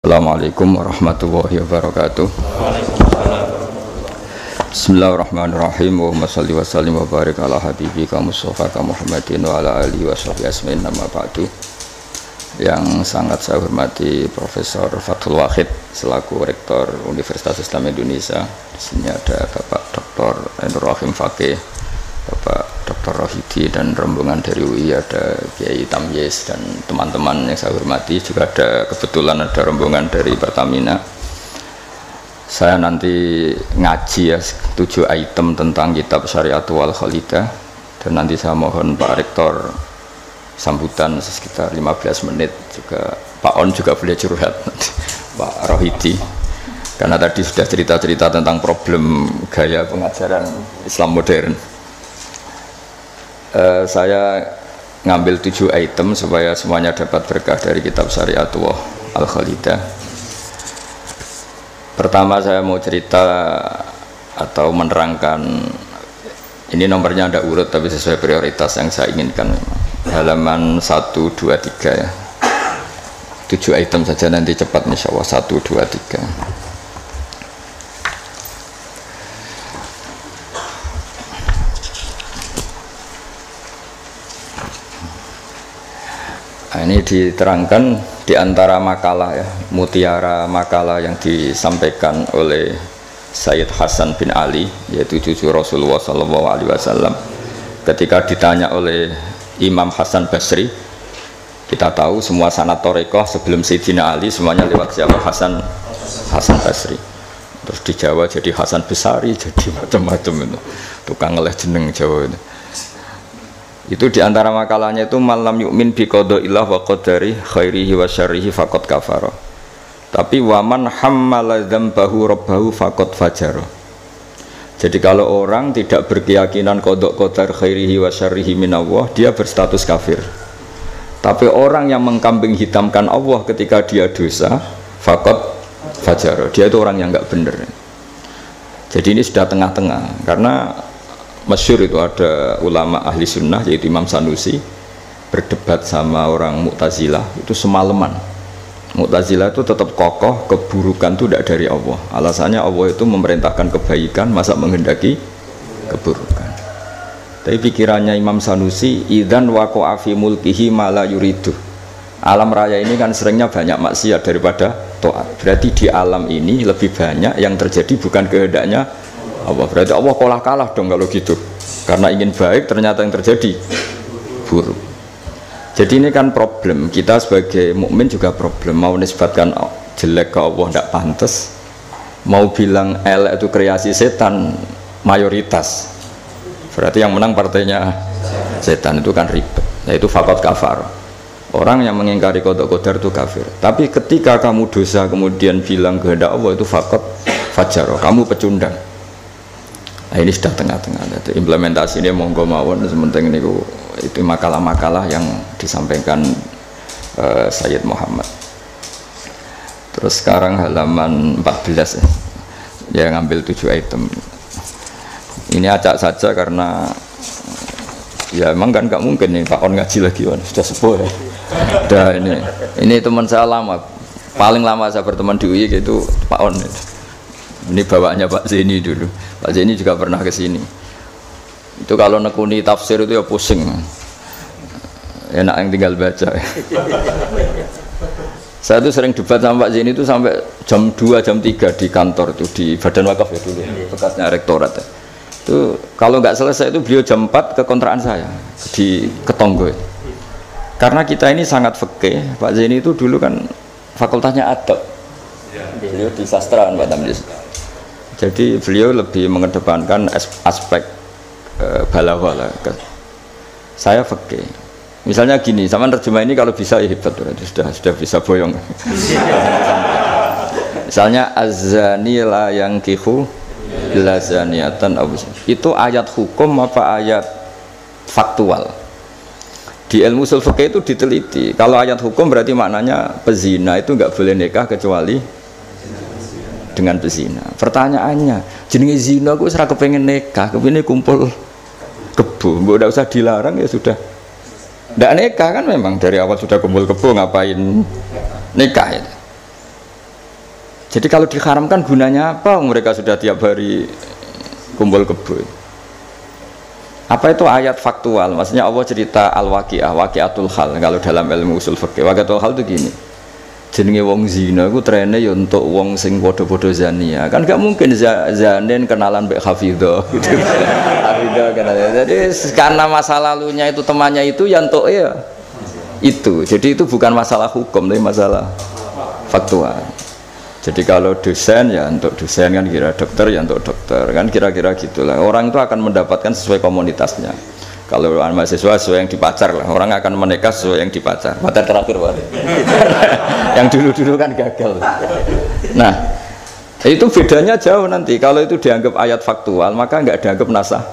Assalamualaikum warahmatullahi wabarakatuh. Bismillahirrahmanirrahim. Wa shalli wa sallim wa barik ala habibika Mustafa Muhammadin wa ala alihi wa sahbihi asma'in nama ba'du. Yang sangat saya hormati Profesor Fathul Wahid selaku Rektor Universitas Islam Indonesia. Di sini ada Bapak Dr. Ainur Rahim Fakih, Bapak Dr. Rohidi dan rombongan dari UI, ada Kiai Tamyiz dan teman-teman yang saya hormati. Juga ada kebetulan ada rombongan dari Pertamina. Saya nanti ngaji ya 7 item tentang kitab Syariatul Wal Khalidah, dan nanti saya mohon Pak Rektor sambutan sekitar 15 menit. Juga Pak On juga boleh curhat Pak Rohidi, karena tadi sudah cerita-cerita tentang problem gaya pengajaran Islam modern. Saya ngambil 7 item supaya semuanya dapat berkah dari kitab Syariatul Al Khalidah. Pertama saya mau cerita atau menerangkan, ini nomornya ada urut tapi sesuai prioritas yang saya inginkan. Halaman 1, 2, 3 ya. 7 item saja nanti cepat insya Allah. 1, 2, 3. Nah, ini diterangkan di antara makalah ya, mutiara makalah yang disampaikan oleh Sayyid Hasan bin Ali, yaitu cucu Rasulullah SAW. Ketika ditanya oleh Imam Hasan Basri, kita tahu semua sanad thariqah sebelum Sayyidina Ali semuanya lewat siapa? Hasan Basri. Terus di Jawa jadi Hasan Besari, jadi macam-macam itu. Tukang ngeleh jeneng Jawa itu. Itu diantara makalahnya itu malam yu'min bi qadaillah wa qadari khairihi wa syarrihi faqad kafara. Tapi waman hammala dzambahu rabbahu faqad fajara. Jadi kalau orang tidak berkeyakinan qada qadar khairihi wa syarrihi minallah, dia berstatus kafir. Tapi orang yang mengkambing hitamkan Allah ketika dia dosa, faqad fajara. Dia itu orang yang enggak benar. Jadi ini sudah tengah-tengah, karena masyhur itu ada ulama ahli sunnah yaitu Imam Sanusi berdebat sama orang Mu'tazilah itu semalaman. Mu'tazilah itu tetap kokoh keburukan itu tidak dari Allah. Alasannya Allah itu memerintahkan kebaikan, masa menghendaki keburukan. Tapi pikirannya Imam Sanusi, idzan waqa'a fi mulkihi ma la yuridu. Alam raya ini kan seringnya banyak maksiat daripada taat. Berarti di alam ini lebih banyak yang terjadi bukan kehendaknya Allah. Berarti Allah kalah dong kalau gitu, karena ingin baik ternyata yang terjadi buruk. Jadi ini kan problem kita sebagai mukmin, juga problem. Mau nisbatkan jelek ke Allah tidak pantas, mau bilang elek itu kreasi setan mayoritas, berarti yang menang partainya setan, itu kan ribet. Yaitu faqad kafar. Orang yang mengingkari qada qadar itu kafir. Tapi ketika kamu dosa kemudian bilang kehendak Allah, itu faqad fajara, kamu pecundang. Nah, ini sudah tengah-tengah. Implementasi ini monggo mawon, sementing ini itu makalah-makalah yang disampaikan Sayyid Muhammad. Terus sekarang halaman 14 ya, ngambil 7 item. Ini acak saja karena ya emang kan nggak mungkin nih Pak On ngaji lagi, sudah sepuh ya. Udah ini teman saya lama, paling lama saya berteman di UI itu Pak On. Ini bawaannya Pak Zeni dulu. Pak Zeni juga pernah ke sini. Itu kalau nekuni tafsir itu ya pusing. Enak yang tinggal baca. Saya tuh sering debat sama Pak Zeni itu sampai jam 2, jam 3 di kantor tuh, di Badan Wakaf ya dulu, bekasnya rektorat. Itu kalau nggak selesai itu beliau jam 4 ke kontrakan saya di Ketonggo. Karena kita ini sangat fikih. Pak Zeni itu dulu kan fakultasnya adab. Beliau di sastra Pak Tamyiz. Jadi beliau lebih mengedepankan aspek balaghah lah. Saya fikih. Misalnya gini, sama terjemah ini kalau bisa ya hebat, sudah bisa boyong. Misalnya az-zani la yankihu illa zaniatan, itu ayat hukum apa ayat faktual? Di ilmu ushul fikih itu diteliti. Kalau ayat hukum berarti maknanya pezina itu nggak boleh nikah kecuali dengan pezina. Pertanyaannya, jenenge zina kok ora kepengen nikah, kepene kumpul kebo, mbok ndak usah dilarang ya sudah. Ndak nikah kan, memang dari awal sudah kumpul kebo, ngapain nikah itu. Jadi kalau diharamkan gunanya apa? Mereka sudah tiap hari kumpul kebo. Apa itu ayat faktual? Maksudnya Allah cerita al-waqi'ah, waqi'atul hal. Kalau dalam ilmu usul fikih, waqi'atul hal itu gini. Jenenge wong zina iku trene ya untuk wong sing padha-padha zania. Kan gak mungkin zanin kenalan mbek hafidhah gitu. Hafidhah kenalan. Jadi karena masa lalunya itu temannya itu ya untuk ya itu. Jadi itu bukan masalah hukum tapi masalah faktual. Jadi kalau dosen ya untuk dosen kan, kira dokter ya untuk dokter kan, kira-kira gitulah. Orang itu akan mendapatkan sesuai komunitasnya. Kalau mahasiswa sesuai yang dipacar lah, orang akan menikah sesuai yang dipacar. Pacar terakhir yang dulu-dulu kan gagal. Nah itu bedanya jauh nanti. Kalau itu dianggap ayat faktual maka nggak dianggap nasah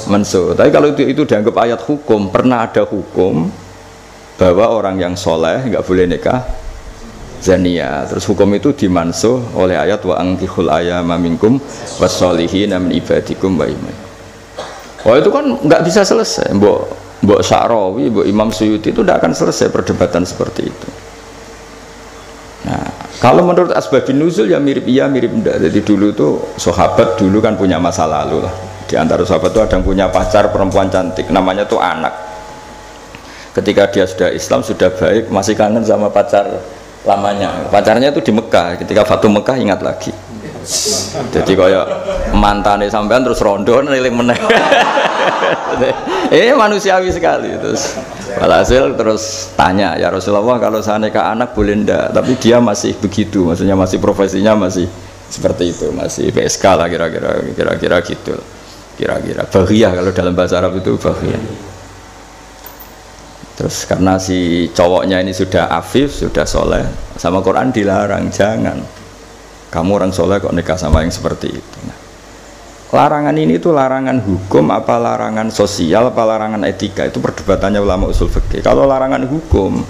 mansuh. Tapi kalau itu dianggap ayat hukum, pernah ada hukum bahwa orang yang soleh nggak boleh nikah zania, terus hukum itu dimansuh oleh ayat wa angkihul ayama minkum wassolihin min ibadikum wa imam. Oh itu kan nggak bisa selesai. Mbok Sa'rawi, Mbok Imam Suyuti itu tidak akan selesai perdebatan seperti itu. Nah kalau menurut asbabun nuzul ya mirip iya mirip enggak. Jadi dulu tuh sahabat dulu kan punya masa lalu lah. Di antara sahabat itu ada yang punya pacar perempuan cantik, namanya tuh Anak. Ketika dia sudah Islam, sudah baik, masih kangen sama pacar lamanya. Pacarnya itu di Mekah. Ketika Fatu Mekah ingat lagi. Jadi kayak mantane sampean terus rondo neling meneh. Manusiawi sekali. Terus walhasil terus tanya, ya Rasulullah kalau saya nikah anak boleh ndak? Tapi dia masih begitu, maksudnya masih profesinya masih seperti itu, masih PSK lah kira-kira gitu. Kira-kira baghiyah kalau dalam bahasa Arab itu baghiyah. Terus karena si cowoknya ini sudah afif, sudah soleh, sama Quran dilarang, jangan kamu orang soleh kok nikah sama yang seperti itu. Nah, larangan ini itu larangan hukum apa larangan sosial apa larangan etika, itu perdebatannya ulama usul fikih. Kalau larangan hukum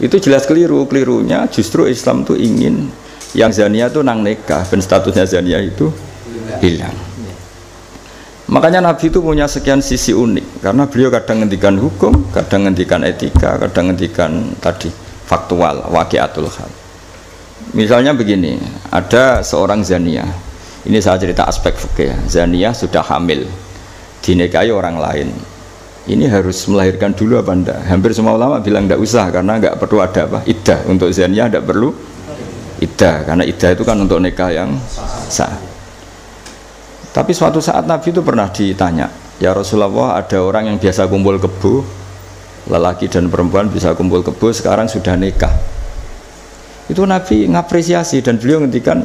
itu jelas kelirunya justru Islam tuh ingin yang zania tuh nang nikah dan statusnya zania itu hilang. Makanya Nabi itu punya sekian sisi unik karena beliau kadang ngendikan hukum, kadang ngendikan etika, kadang ngendikan tadi faktual, waqi'atul hal. Misalnya begini, ada seorang zania. Ini saya cerita aspek fikih. Zania sudah hamil, dinikahi orang lain. Ini harus melahirkan dulu apa enggak? Hampir semua ulama bilang enggak usah karena enggak perlu ada apa? Iddah. Untuk zania enggak perlu iddah karena iddah itu kan untuk nikah yang sah. Tapi suatu saat Nabi itu pernah ditanya, ya Rasulullah, ada orang yang biasa kumpul kebo, lelaki dan perempuan bisa kumpul kebo, sekarang sudah nikah. Itu Nabi ngapresiasi dan beliau ngendikan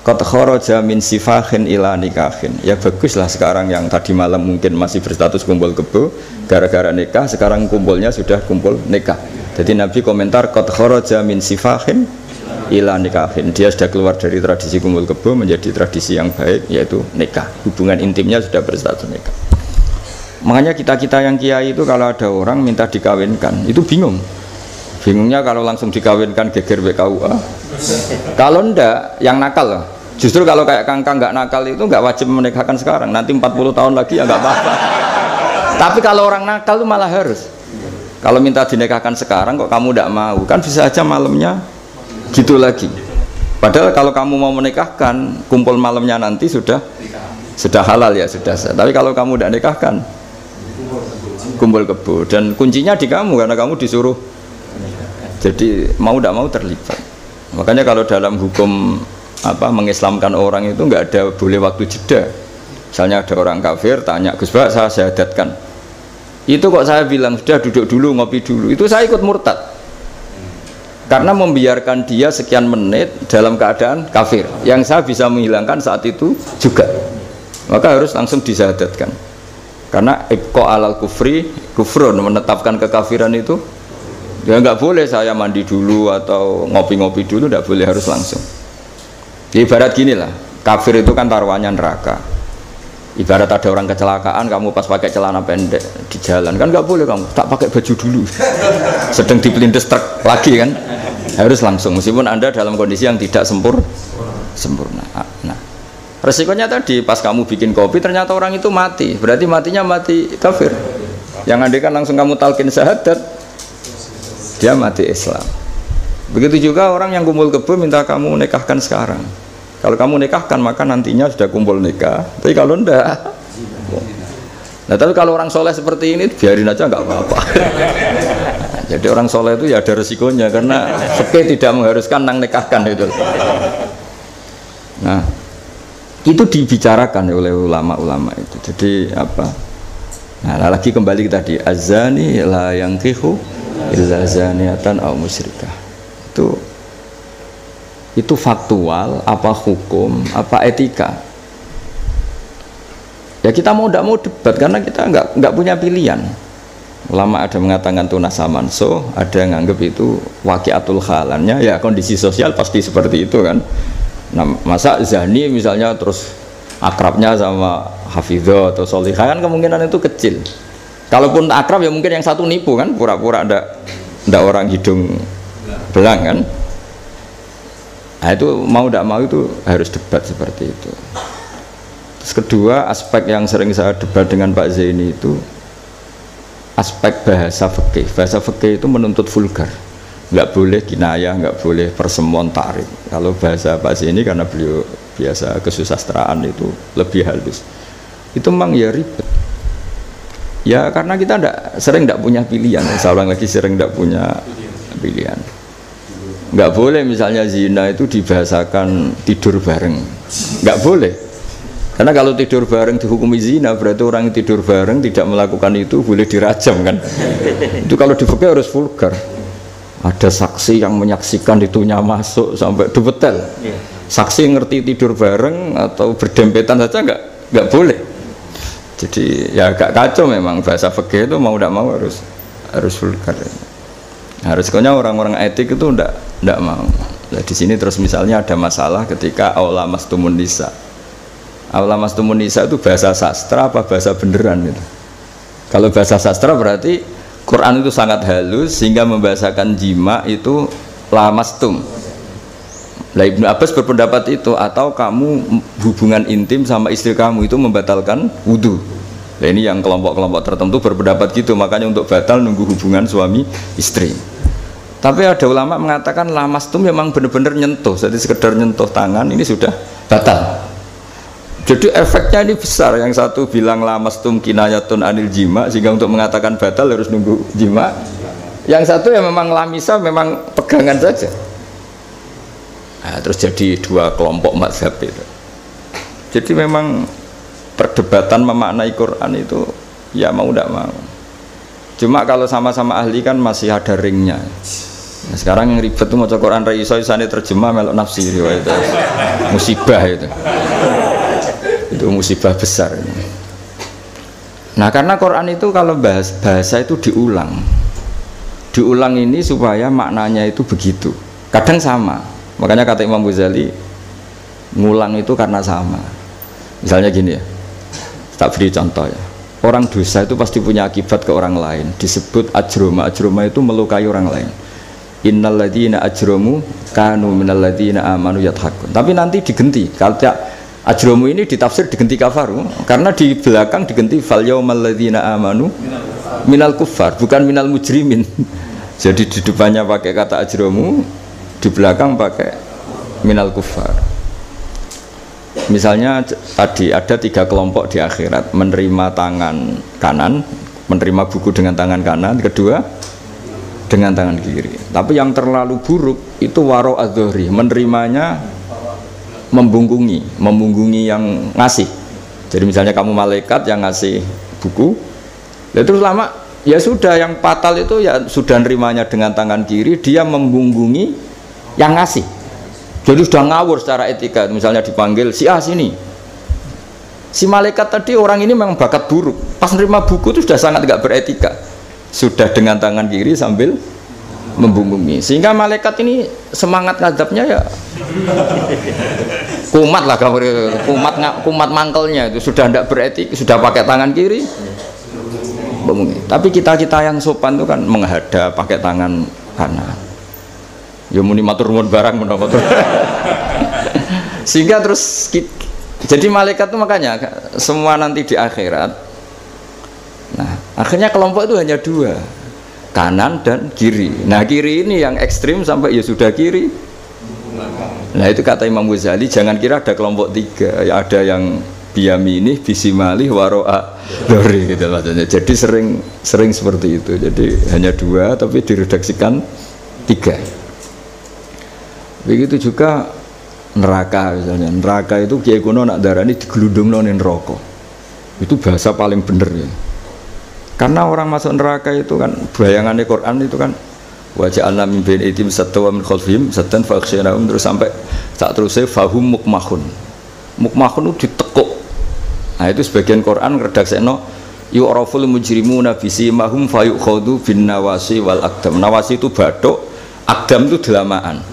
qad kharaja min sifahin ila nikahin. Ya baguslah sekarang yang tadi malam mungkin masih berstatus kumpul kebo, gara-gara nikah sekarang kumpulnya sudah kumpul nikah. Jadi Nabi komentar qad kharaja min sifahin ila nikahin. Dia sudah keluar dari tradisi kumpul kebo menjadi tradisi yang baik, yaitu nikah. Hubungan intimnya sudah berstatus nikah. Makanya kita-kita yang kiai itu kalau ada orang minta dikawinkan, itu bingung. Bingungnya kalau langsung dikawinkan geger BKUA. Kalau ndak, yang nakal lah. Justru kalau kayak kangkang nggak nakal itu nggak wajib menikahkan sekarang. Nanti 40 tahun lagi ya nggak apa-apa. Tapi kalau orang nakal itu malah harus. Kalau minta dinikahkan sekarang kok kamu ndak mau, kan bisa aja malamnya gitu lagi. Padahal kalau kamu mau menikahkan, kumpul malamnya nanti sudah halal ya sudah. Tapi kalau kamu ndak nikahkan, kumpul kebo dan kuncinya di kamu karena kamu disuruh. Jadi mau tidak mau terlibat. Makanya kalau dalam hukum mengislamkan orang itu nggak ada boleh waktu jeda. Misalnya ada orang kafir tanya, Gus Bak saya syahadatkan. Itu kok saya bilang sudah duduk dulu ngopi dulu. Itu saya ikut murtad. Karena membiarkan dia sekian menit dalam keadaan kafir. Yang saya bisa menghilangkan saat itu juga. Maka harus langsung disyahadatkan. Karena ibqa alal kufri kufrun, menetapkan kekafiran itu. Ya nggak boleh saya mandi dulu atau ngopi-ngopi dulu, nggak boleh, harus langsung. Ya, ibarat gini lah, kafir itu kan taruhannya neraka. Ibarat ada orang kecelakaan, kamu pas pakai celana pendek di jalan kan nggak boleh, kamu tak pakai baju dulu. Sedang dipelindes truk lagi kan, harus langsung meskipun anda dalam kondisi yang tidak sempurna. Nah, resikonya tadi pas kamu bikin kopi ternyata orang itu mati, berarti matinya mati kafir. Yang andai kan langsung kamu talqin syahadat, dia mati Islam. Begitu juga orang yang kumpul kebo minta kamu nikahkan sekarang. Kalau kamu nikahkan maka nantinya sudah kumpul nikah. Tapi kalau ndak, nah tapi kalau orang soleh seperti ini biarin aja nggak apa-apa. Jadi orang soleh itu ya ada resikonya karena fikih tidak mengharuskan nang nikahkan itu. Nah itu dibicarakan oleh ulama-ulama itu. Jadi apa? Nah lagi kembali ke tadi azani la yankihu illa zaniatan aw musyrikah. Itu faktual, apa hukum, apa etika? Ya kita mau tidak mau debat karena kita nggak punya pilihan. Ulama ada mengatakan itu nasamanso, ada yang anggap itu waqiatul halannya, ya kondisi sosial pasti seperti itu kan. Nah, masa zani misalnya terus akrabnya sama hafidho atau solihah kan kemungkinan itu kecil. Kalaupun akrab ya mungkin yang satu nipu kan, pura-pura ndak orang hidung belang kan. Nah itu mau tidak mau itu harus debat seperti itu. Terus kedua aspek yang sering saya debat dengan Pak Zaini itu aspek bahasa fikih. Bahasa fikih itu menuntut vulgar, nggak boleh kinayah, nggak boleh persemuan tarik. Kalau bahasa Pak Zaini karena beliau biasa kesusastraan itu lebih halus. Itu memang ya ribet. Ya karena kita sering tidak punya pilihan. Saya ulang lagi sering tidak punya pilihan. Nggak boleh misalnya zina itu dibahasakan tidur bareng, nggak boleh. Karena kalau tidur bareng dihukumi zina berarti orang yang tidur bareng tidak melakukan itu boleh dirajam kan. Itu kalau di fikih harus vulgar. Ada saksi yang menyaksikan itunya masuk sampai dubetel. Saksi ngerti tidur bareng atau berdempetan saja nggak boleh. Jadi ya agak kacau memang bahasa fikih itu mau tidak mau harus vulgar. Harusnya orang-orang etik itu ndak mau. Nah, di sini terus misalnya ada masalah ketika aula mastumun nisa. Aula mastumun nisa itu bahasa sastra apa bahasa beneran gitu. Kalau bahasa sastra berarti Quran itu sangat halus sehingga membahasakan jima itu lamastum. Nah, Ibnu Abbas berpendapat itu atau kamu hubungan intim sama istri kamu itu membatalkan wudu. Nah ini yang kelompok-kelompok tertentu berpendapat gitu, makanya untuk batal nunggu hubungan suami istri. Tapi ada ulama mengatakan lamastum memang benar-benar nyentuh, jadi sekedar nyentuh tangan ini sudah batal. Jadi efeknya ini besar. Yang satu bilang lamastum kinayatun anil jima, sehingga untuk mengatakan batal harus nunggu jima. Yang satu ya memang lamisa, memang pegangan saja. Nah, terus jadi dua kelompok mazhab itu. Jadi memang perdebatan memaknai Quran itu ya mau tidak mau. Cuma kalau sama-sama ahli kan masih ada ringnya. Nah, sekarang yang ribet itu mau Quran ra iso isane terjemah melok nafsir itu musibah itu. Itu musibah besar. Nah, karena Quran itu kalau bahasa itu diulang. Diulang ini supaya maknanya itu begitu. Kadang sama. Makanya kata Imam Ghazali ngulang itu karena sama. Misalnya gini ya. Tak beri contoh ya. Orang dosa itu pasti punya akibat ke orang lain. Disebut ajroma. Ajroma itu melukai orang lain. Innal ladzina ajromu kanu minal ladzina amanu yadhakun. Tapi nanti digenti. Kalau ajromu ini ditafsir digenti kafaru karena di belakang digenti fal yaumal ladzina amanu minal kuffar, bukan minal mujrimin. Jadi di depannya pakai kata ajromu, di belakang pakai minal kuffar. Misalnya tadi ada 3 kelompok di akhirat, menerima tangan kanan, menerima buku dengan tangan kanan, kedua dengan tangan kiri. Tapi yang terlalu buruk itu waro adzohri, menerimanya membungkungi yang ngasih. Jadi misalnya kamu malaikat yang ngasih buku, ya terus lama ya sudah, yang fatal itu ya sudah nerimanya dengan tangan kiri, dia membungkungi yang ngasih. Jadi sudah ngawur secara etika. Misalnya dipanggil si A sini, si malaikat tadi orang ini memang bakat buruk, pas nerima buku itu sudah sangat tidak beretika, sudah dengan tangan kiri sambil membungkungi, sehingga malaikat ini semangat ngadapnya ya kumat lah, kumat mangkelnya itu sudah tidak beretik, sudah pakai tangan kiri membungkungi. Tapi kita yang sopan itu kan menghadap pakai tangan kanan. Ya muni matur nuwun barang menapa. Sehingga terus jadi malaikat itu makanya semua nanti di akhirat. Nah, akhirnya kelompok itu hanya 2. kanan dan kiri. Nah kiri ini yang ekstrim sampai ya sudah kiri. Nah itu kata Imam Ghazali, jangan kira ada kelompok tiga, ya ada yang biyamini, bisimali, waro'a dori gitu maksudnya. Jadi sering seperti itu. Jadi hanya dua tapi diredaksikan tiga. Begitu juga neraka misalnya. Neraka itu kiai kuno nak darani digelundungno ning neraka. Itu bahasa paling bener ya. Karena orang masuk neraka itu kan bayangannya Quran itu kan waja'alna min baini aydihim saddan wa min khalfihim saddan fa aghshaynahum terus sampai tak terusnya fahum mukmahun. Mukmahun itu ditekuk. Nah itu sebagian Quran redaksekno yu'raful mujrimuna bisimahum fayukhadhu bin nawasi wal aqdam. Nawasi itu bathuk, aqdam itu delamaan.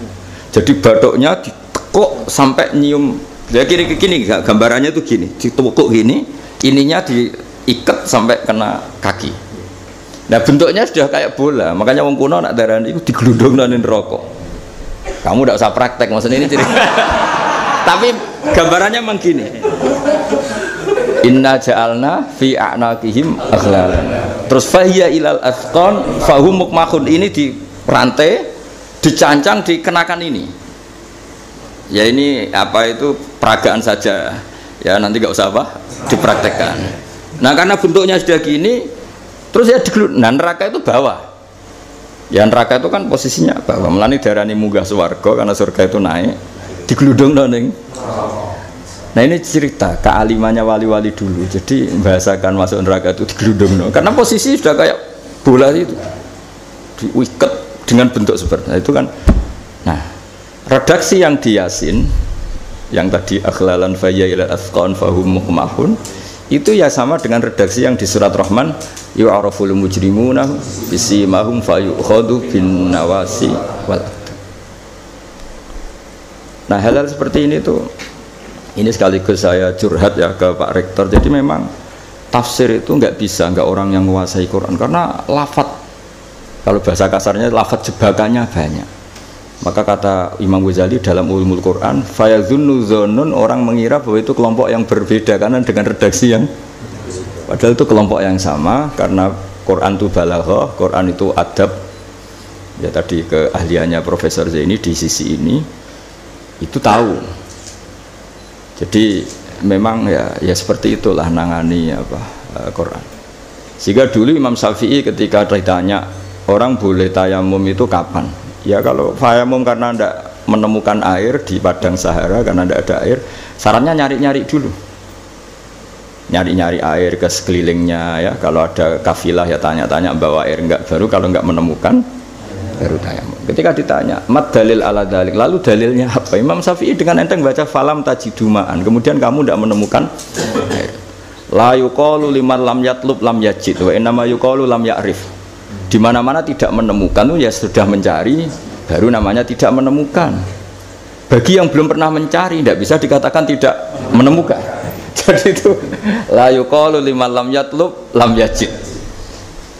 Jadi bathuknya ditekuk sampai nyium. Ya kiri ke gini gambarannya itu gini, ditekuk gini, ininya diikat sampai kena kaki. Nah bentuknya sudah kayak bola, makanya wong kuno nak darani itu digelundungno ning neraka. Kamu tidak usah praktek, maksudnya ini cerita. Tapi gambarannya memang gini. Inna ja'alna fi a'naqihim aghlalan. Terus fahiya ilal asqan fahum mukmahun, ini di rantai, dicancang, dikenakan ini. Ya ini apa itu peragaan saja. Ya nanti nggak usah apa dipraktekkan. Nah karena bentuknya sudah gini, terus ya digelundung. Nah neraka itu bawah. Ya neraka itu kan posisinya bawah. Melani darani munggah swarga karena surga itu naik. Digelundung ning. Nah ini cerita kealimannya wali-wali dulu. Jadi membahasakan masuk neraka itu digelundung. Karena posisi sudah kayak bola itu. Diikat dengan bentuk seperti itu kan. Nah, redaksi yang di Yasin yang tadi aghlalan fayya ila asqan fahum mukmahun itu ya sama dengan redaksi yang di surat Rahman yu'araful mujrimuna bisimahum fayukhadhu bin nawasi wal. Nah hal-hal seperti ini tuh, ini sekaligus saya curhat ya ke Pak Rektor. Jadi memang tafsir itu nggak orang yang menguasai Quran karena lafadz, kalau bahasa kasarnya lafadz jebakannya banyak. Maka kata Imam Ghazali dalam Ulumul Quran, fayadhunnu dzannun, orang mengira bahwa itu kelompok yang berbeda karena dengan redaksi yang padahal itu kelompok yang sama karena Quran itu balaghah, Quran itu adab. Ya tadi keahliannya Profesor Zaini di sisi ini itu tahu. Jadi memang ya seperti itulah nangani Quran. Sehingga dulu Imam Syafi'i ketika ditanya orang boleh tayamum itu kapan? Ya kalau tayamum karena tidak menemukan air di padang Sahara karena tidak ada air, sarannya nyari-nyari dulu. Nyari-nyari air ke sekelilingnya ya. Kalau ada kafilah ya tanya-tanya bawa air enggak, baru kalau enggak menemukan baru tayamum. Ketika ditanya, "Mad dalil ala dalik?" Lalu dalilnya apa? Imam Syafi'i dengan enteng baca falam tajidumaan. Kemudian kamu tidak menemukan air. La yuqalu liman lam yatlub lam yajid wa innama yuqalu lam ya'rif. Di mana-mana tidak menemukan itu ya sudah mencari, baru namanya tidak menemukan. Bagi yang belum pernah mencari tidak bisa dikatakan tidak menemukan. Jadi itu la yuqalu liman lam yatlub lam yajid.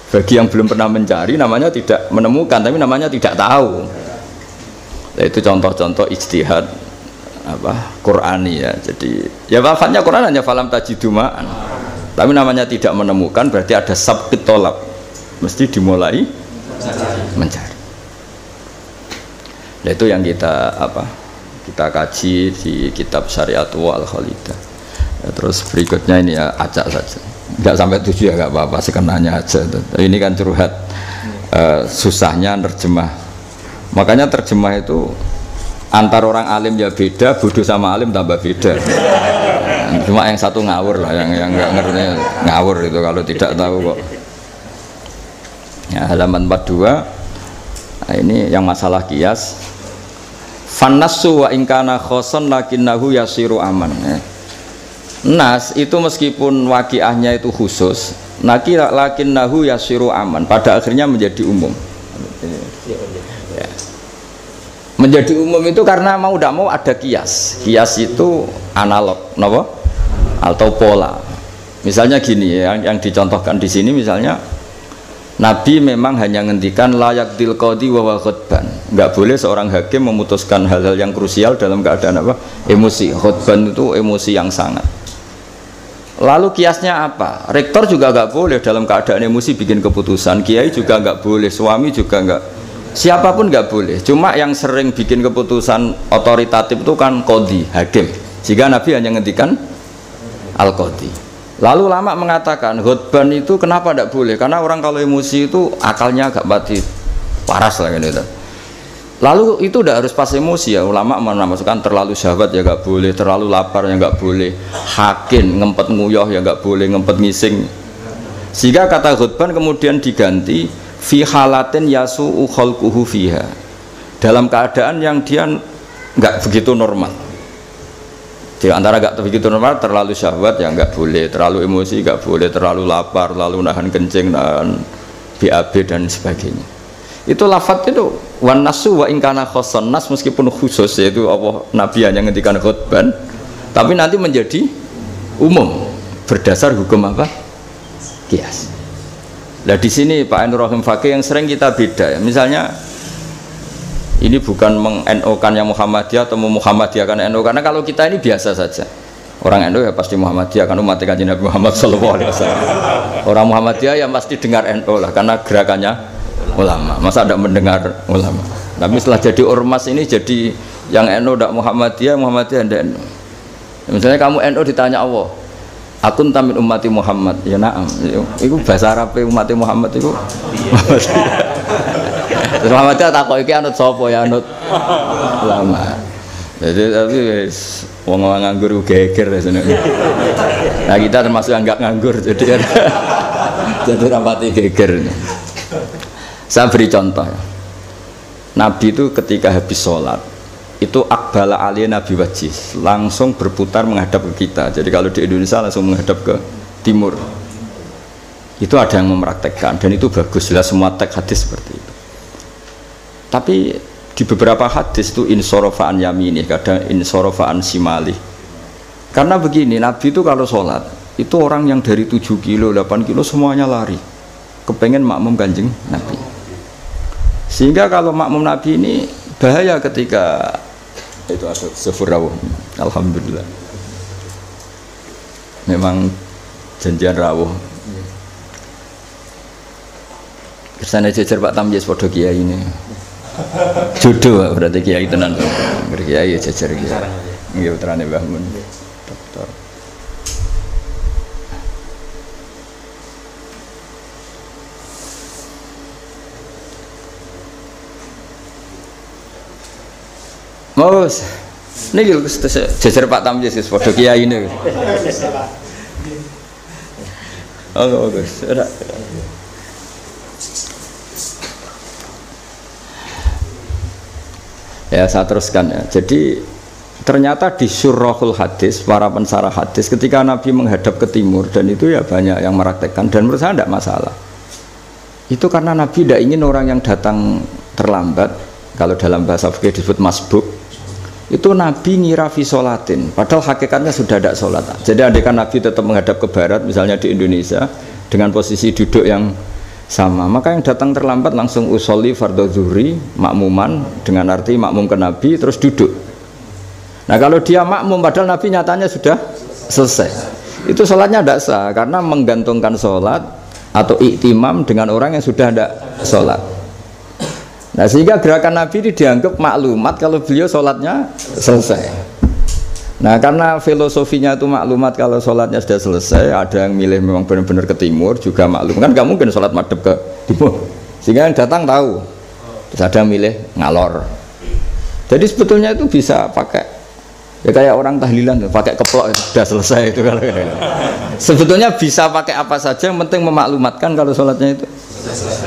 Bagi yang belum pernah mencari namanya tidak menemukan, tapi namanya tidak tahu. Nah, itu contoh-contoh ijtihad Qur'ani ya. Jadi ya wafatnya Quran hanya falam tajidumaan. Tapi namanya tidak menemukan berarti ada sabqit tolab. Mesti dimulai mencari. Nah itu yang kita kaji di kitab Syariatul Khalidah. Ya, terus berikutnya ini ya acak saja. Enggak sampai 7 ya enggak apa-apa, sekenanya aja. Ini kan curhat susahnya nerjemah. Makanya terjemah itu antar orang alim ya beda, bodoh sama alim tambah beda. Cuma yang satu ngawur lah, yang enggak ngerti ngawur itu kalau tidak tahu kok. Ya, halaman 42. Nah, ini yang masalah kias. Fannasu wa ingkana khoson lakinnahu yasiru aman. Nas itu meskipun waqiahnya itu khusus, lakinnahu yasiru aman. Pada akhirnya menjadi umum. Ya. Menjadi umum itu karena mau tidak mau ada kias. Kias itu analog, napa? Atau pola. Misalnya gini yang dicontohkan di sini misalnya Nabi memang hanya ngendikan layak dil qadi wa khutban. Enggak boleh seorang hakim memutuskan hal-hal yang krusial dalam keadaan emosi. Khutban itu emosi yang sangat. Lalu kiasnya apa? Rektor juga nggak boleh dalam keadaan emosi bikin keputusan, kiai juga nggak boleh, suami juga nggak, siapapun nggak boleh. Cuma yang sering bikin keputusan otoritatif itu kan qadhi, hakim. Jika Nabi hanya ngendikan al-qadhi. Lalu ulama mengatakan khutbah itu kenapa tidak boleh? Karena orang kalau emosi itu akalnya agak mati waras lah gitu. Lalu itu udah harus pas emosi ya, ulama menamakan terlalu syahwat ya nggak boleh, terlalu lapar ya nggak boleh, hakin ngempet nguyuh ya nggak boleh, ngempet ngising. Sehingga kata khutbah kemudian diganti fi halatin yasu'u khalquhu fiha, dalam keadaan yang dia nggak begitu normal. Di antara nggak begitu normal, terlalu syahwat ya nggak boleh, terlalu emosi nggak boleh, terlalu lapar, lalu nahan kencing, nahan BAB dan sebagainya. Itu lafadz itu wan nasu wa ingkana khoson nas, meskipun khusus yaitu Allah Nabi hanya ngendikan khutban, tapi nanti menjadi umum berdasar hukum apa? Qiyas. Nah di sini Pak Ainur Rahim Fakih yang sering kita beda ya. Misalnya ini bukan meng-NO-kan yang Muhammadiyah atau Muhammadiyahkan NO, karena kalau kita ini biasa saja. Orang NO ya pasti Muhammadiyah, kan umat Kanjeng Nabi Muhammad sallallahu alaihi wasallam. Orang Muhammadiyah ya pasti dengar NO lah, karena gerakannya ulama. Masa tidak mendengar ulama? Tapi setelah jadi ormas ini jadi yang NO tidak Muhammadiyah, Muhammadiyah tidak NO. Misalnya kamu NO ditanya Allah, akun tamin ummati Muhammad, ya naam. Itu bahasa Arab umat Muhammad itu. Terus Muhammadiyah tak kok iki anut sapa ya, anut ulama. Jadi tapi wong nganggur geger sebenarnya. Nah kita termasuk yang enggak nganggur, jadi rapati geger. Saya beri contoh ya. Nabi itu ketika habis sholat itu akbala aliyah Nabi wajih, langsung berputar menghadap ke kita. Jadi kalau di Indonesia langsung menghadap ke timur. Itu ada yang mempraktekkan dan itu bagus, jelas semua teks hadis seperti itu. Tapi di beberapa hadis itu insorofaan yamini, kadang insorofaan simali. Karena begini, Nabi itu kalau sholat itu orang yang dari 7 kilo, 8 kilo semuanya lari kepengen makmum Kanjeng Nabi. Sehingga kalau makmum Nabi ini bahaya ketika itu ada sefur rawuh. Alhamdulillah. Memang janjian rawuh. Kersane jejer Pak Tamyiz padha kiai ini. Jodoh berarti kiai tenan. Kiai jejer kiai. Nggih putrane Mbah Mun. Dokter. Mas, ini jejer Pak Tamyiz padha kiai ini. Oh, bagus. Ya, saya teruskan ya. Jadi ternyata di syurahul hadis, para pensarah hadis, ketika Nabi menghadap ke timur, dan itu ya banyak yang meraktekkan, dan menurut saya tidak masalah. Itu karena Nabi tidak ingin orang yang datang terlambat, kalau dalam bahasa fikih disebut masbuk. Itu Nabi ngira fi sholatin, padahal hakikatnya sudah tidak sholat. Jadi andaikan Nabi tetap menghadap ke barat, misalnya di Indonesia dengan posisi duduk yang sama, maka yang datang terlambat langsung usolli fardhu zuhri makmuman, dengan arti makmum ke Nabi terus duduk. Nah kalau dia makmum padahal Nabi nyatanya sudah selesai, itu sholatnya tidak sah karena menggantungkan sholat atau iktimam dengan orang yang sudah tidak sholat. Nah sehingga gerakan Nabi ini dianggap maklumat kalau beliau sholatnya selesai. Nah karena filosofinya itu maklumat kalau sholatnya sudah selesai, ada yang milih memang benar-benar ke timur juga maklum, kan gak mungkin sholat madhab ke timur, sehingga yang datang tahu. Terus ada yang milih ngalor. Jadi sebetulnya itu bisa pakai, ya kayak orang tahlilan pakai keplok sudah selesai itu kalau sebetulnya bisa pakai apa saja, yang penting memaklumatkan kalau sholatnya itu.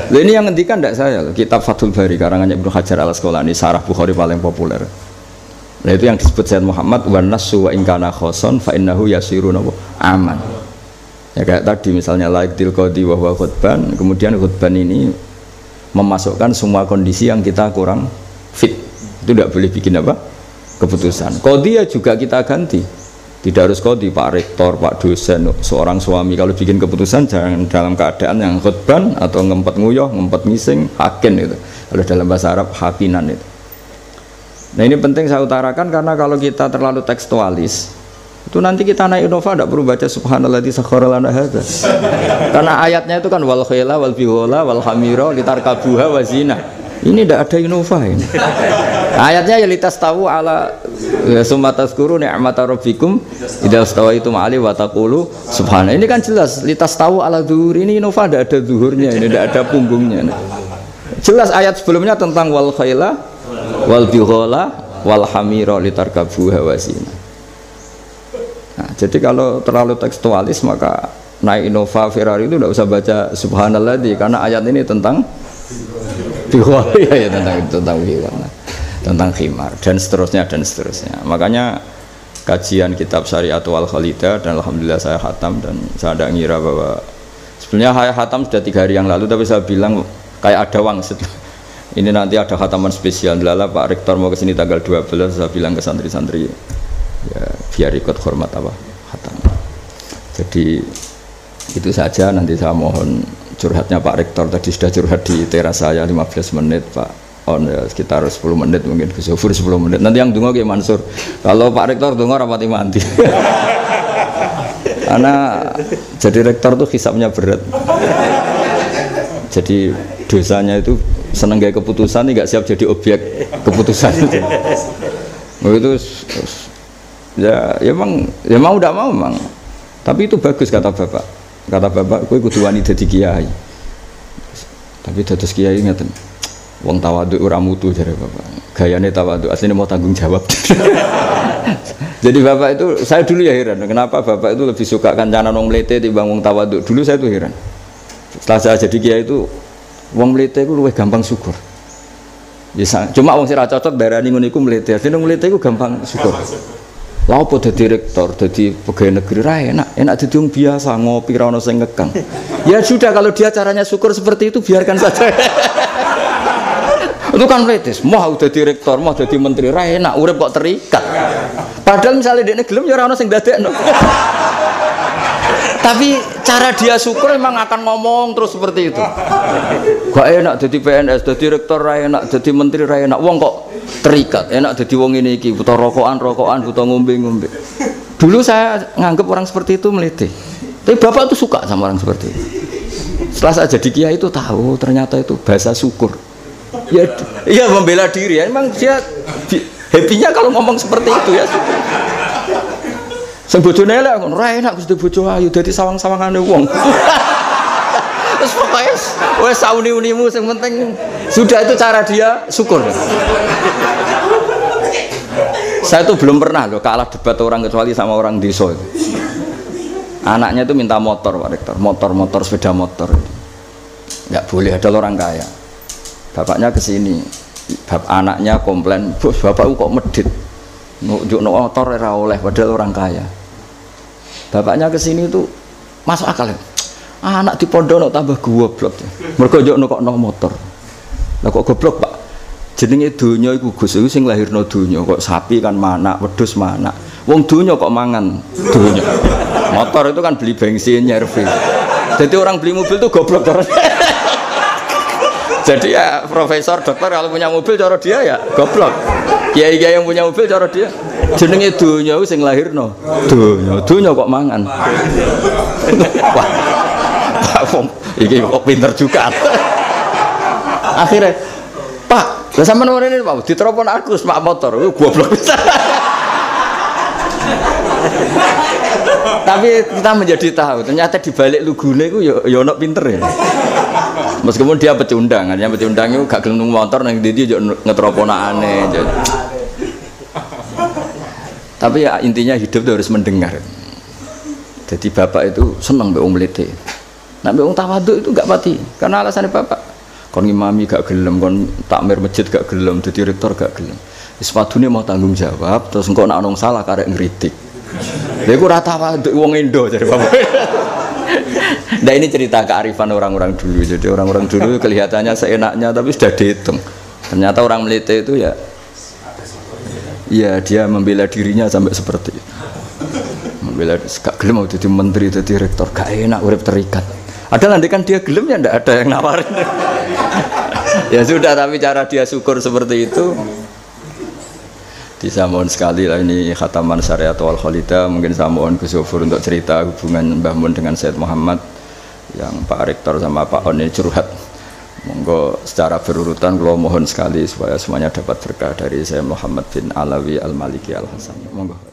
Nah, ini yang ngendikan tidak saya, kitab Fathul Bari karangannya Ibnu Hajar al-Asqalani, Sarah Bukhari paling populer. Nah itu yang disebut Sayyid Muhammad wan nasu wa ingkana khoson fa innahu yasirun aman. Ya kayak tadi misalnya laiktil qadi wa huwa khutban, kemudian khutban ini memasukkan semua kondisi yang kita kurang fit. Itu tidak boleh bikin apa? Keputusan. Qadi ya juga kita ganti. Tidak harus qadi, Pak Rektor, Pak dosen, seorang suami kalau bikin keputusan jangan dalam keadaan yang khutban atau ngempet nguyuh, ngempet ngising, hakin itu. Kalau dalam bahasa Arab hakinan itu. Nah ini penting saya utarakan karena kalau kita terlalu tekstualis, Itu nanti kita naik Innova tidak perlu baca subhanalladzi sakhkhara lana hadza. Karena ayatnya itu kan wal khayla wal bighala wal hamira litarkabuha wa zina. Ini tidak ada Innova ini. Ayatnya ya litastawu ala summa tazkuru ni'mata rabbikum idza stawaitum ali wa taqulu subhana. Ini kan jelas litastawu ala zuhur. Ini Innova tidak ada zuhurnya, ini tidak ada punggungnya. Jelas ayat sebelumnya tentang wal khayla wal bighala wal hamira litarkabuha wa zina. Nah, jadi kalau terlalu tekstualis maka naik Innova Ferrari itu tidak usah baca subhanalladzi karena ayat ini tentang bighala ya tentang bighala, tentang khimar dan seterusnya dan seterusnya. Makanya kajian kitab Syariatul Khalidah dan alhamdulillah saya khatam dan saya tidak ngira bahwa sebenarnya saya khatam sudah 3 hari yang lalu tapi saya bilang kayak ada wangsit. Ini nanti ada khataman spesial lala Pak Rektor mau kesini tanggal 12 saya bilang ke santri-santri ya biar ikut hormat apa khatam. Jadi itu saja, nanti saya mohon curhatnya Pak Rektor tadi sudah curhat di teras saya 15 menit Pak on ya, sekitar 10 menit mungkin Gus Zufur 10 menit nanti yang dungo kayak Mansur kalau Pak Rektor dungo rapati mati karena jadi rektor tuh hisapnya berat jadi dosanya itu seneng gaya keputusan nggak siap jadi objek keputusan itu ya emang ya mau tidak mau memang tapi itu bagus kata bapak kowe kudu wani dadi kiai tapi dados kiai ngeten wong tawadhu ora mutu jare bapak gayane tawadhu asline mau tanggung jawab jadi bapak itu saya dulu ya heran kenapa bapak itu lebih suka kancanan wong mlete timbang wong tawadhu dulu saya itu heran setelah saya jadi kiai itu wong mlete itu luwih gampang syukur ya, cuma wong sing ra cocok darani ngono iku mlete asline wong mlete iku gampang syukur. Lah apa dadi rektor, dadi pegawai negeri ra enak dadi wong biasa ngopi ra ono sing ngekang. Ya sudah kalau dia caranya syukur seperti itu biarkan saja. Itu kan mletes, mau dadi rektor, mau dadi menteri ra enak, urip kok terikat. Padahal misalnya dekne gelem ya ora ono sing dadekno. Tapi cara dia syukur memang akan ngomong terus seperti itu. Gak enak jadi PNS, jadi rektor ra enak, jadi menteri ra enak. Wong kok terikat, enak jadi wong ini iki, butuh rokokan, butuh ngombe. Dulu saya nganggap orang seperti itu melete. Tapi bapak tuh suka sama orang seperti itu. Setelah saya jadi kiai itu tahu ternyata itu bahasa syukur. Ya, iya membela diri ya. Memang dia happy-nya kalau ngomong seperti itu ya syukur. Sing bojone elek ngono, ra enak Gusti bojo ayu dadi sawang-sawangane wong. Terus pokoknya wes sauni-unimu yang penting sudah itu cara dia syukur. Saya tuh belum pernah loh kalah debat orang kecuali sama orang desa itu. Anaknya itu minta motor Pak Rektor, motor sepeda motor. Nggak boleh ada orang kaya. Bapaknya kesini, anaknya komplain, bos bapakku kok medit, nunjuk motor ora oleh padahal orang kaya. Bapaknya kesini itu masuk akal ya. Anak di pondok tambah goblok. Mergo yo nukokno motor. Lah kok goblok, Pak? Jenenge donya iku Gus iku sing lahirno donya. Kok sapi kan manak, wedhus manak. Wong donya kok mangan donya. Motor itu kan beli bensin, nyervis. Jadi orang beli mobil itu goblok terus. Jadi ya profesor, dokter kalau punya mobil cara dia ya goblok. Kiai-kiai yang punya mobil cara dia jenenge donya sing lahirno. Donya kok mangan. Wah. Iki kok pinter juga. Akhirnya, Pak, lah sampean ngene Pak, diteropon Agus Pak motor, goblok bisa. Tapi kita menjadi tahu ternyata di balik lugune iku ya ono pinter ya. Meskipun dia pecundang, artinya pecundang itu gak gelem motor nang ndi yo ngetroponakane. Tapi ya intinya hidup itu harus mendengar. Jadi bapak itu seneng mbek wong mlete. Nek mbek wong tawadhu itu gak pati. Karena alasannya bapak kon ngimami gak gelem, kon takmir masjid gak gelem, dadi rektor gak gelem. Wis padune mau tanggung jawab, terus engko nek ana salah karek ngritik. Lha iku ora tawadhu wong Indo jare bapak. Nah ini cerita kearifan orang-orang dulu. Jadi orang-orang dulu kelihatannya seenaknya tapi sudah dihitung. Ternyata orang Melete itu ya dia membela dirinya sampai seperti itu. Membela gak gelem mau jadi menteri, jadi rektor, gak enak urip terikat. Ada nanti kan dia gelem ya ndak ada yang nawarin. Ya sudah, tapi cara dia syukur seperti itu. Saya mohon sekali lah ini khataman syariat wal khalida. Mungkin saya mohon Gus Zofur untuk cerita hubungan Mbah Mun dengan Sayyid Muhammad yang Pak Rektor sama Pak On ini curhat. Monggo secara berurutan kalau mohon sekali supaya semuanya dapat berkah dari Sayyid Muhammad bin Alawi Al-Maliki Al-Hasan. Monggo.